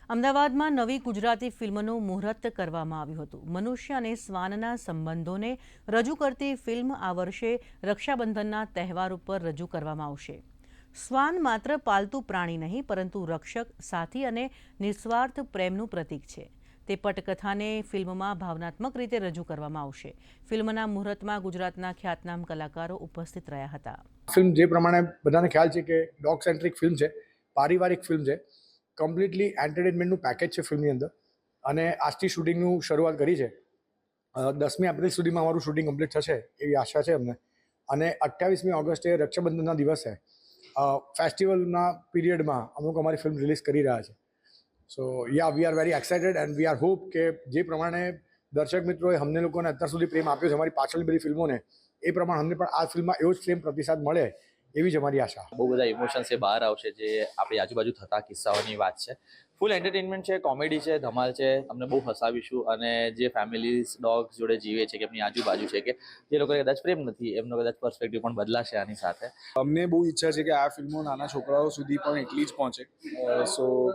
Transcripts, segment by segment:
અમદાવાદમાં નવી ગુજરાતી ફિલ્મનું મુહૂર્ત કરવામાં આવ્યું હતું. મનુષ્ય અને શ્વાનના સંબંધોને રજૂ કરતી ફિલ્મ આ વર્ષે રક્ષાબંધનના તહેવાર ઉપર રજૂ કરવામાં આવશે. શ્વાન માત્ર પાલતુ પ્રાણી નહીં, પરંતુ રક્ષક, સાથી અને નિસ્વાર્થ પ્રેમનું પ્રતીક છે. તે પટકથાને ફિલ્મમાં ભાવનાત્મક રીતે રજૂ કરવામાં આવશે. ફિલ્મના મુહૂર્તમાં ગુજરાતના ખ્યાતનામ કલાકારો ઉપસ્થિત રહ્યા હતા. ફિલ્મ જે પ્રમાણે બધાને ખ્યાલ છે કે ડોગ સેન્ટ્રિક ફિલ્મ છે, પારિવારિક ફિલ્મ છે, કમ્પ્લીટલી એન્ટરટેનમેન્ટનું પેકેજ છે ફિલ્મની અંદર. અને આજથી શૂટિંગનું શરૂઆત કરી છે. 10મી એપ્રિલ સુધીમાં અમારું શૂટિંગ કમ્પ્લીટ થશે એવી આશા છે અમને. અને 28મી ઓગસ્ટે રક્ષાબંધનના દિવસે ફેસ્ટિવલના પીરિયડમાં અમુક અમારી ફિલ્મ રિલીઝ કરી રહ્યા છે. So we are very excited and we are hope કે જે પ્રમાણે દર્શક મિત્રોએ અમને લોકોને અત્યાર સુધી પ્રેમ આપ્યો છે અમારી પાછળની બધી ફિલ્મોને, એ પ્રમાણે અમને પણ આ ફિલ્મમાં એવો જ પ્રેમ પ્રતિસાદ મળે એવી જ અમારી આશા. બહુ બધા ઇમોશન્સ એ બહાર આવશે, જે આપણી આજુબાજુ થતા કિસ્સાઓની વાત છે. ફૂલ એન્ટરટેનમેન્ટ છે, કોમેડી છે, ધમાલ છે. તમને બહુ હસાવીશું. અને જે ફેમિલીઝ ડોગ્સ જોડે જીવે છે, કે એમની આજુબાજુ છે, કે જે લોકોને કદાચ પ્રેમ નથી, એમનો કદાચ પર્સપેક્ટિવ પણ બદલાશે આની સાથે. અમને બહુ ઈચ્છા છે કે આ ફિલ્મો નાના છોકરાઓ સુધી પણ એટલી જ પહોંચે.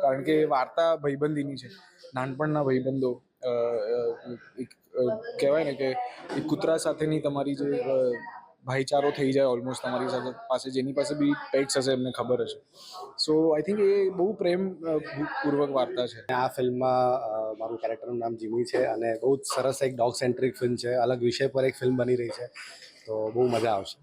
કારણ કે વાર્તા ભાઈબંધીની છે, નાનપણના ભાઈબંધો. કહેવાય ને કે એક કૂતરા સાથેની તમારી જે ભાઈચારો થઈ જાય ઓલમોસ્ટ તમારી સાથે પાસે, જેની પાસે બી પેટ્સ હશે એમને ખબર હશે. સો આઈ થિંક એ બહુ પ્રેમ પૂર્વક વાર્તા છે. આ ફિલ્મમાં મારું કેરેક્ટરનું નામ જીમી છે અને બહુ જ સરસ એક ડોગ સેન્ટ્રિક ફિલ્મ છે. અલગ વિષય પર એક ફિલ્મ બની રહી છે, તો બહુ મજા આવશે.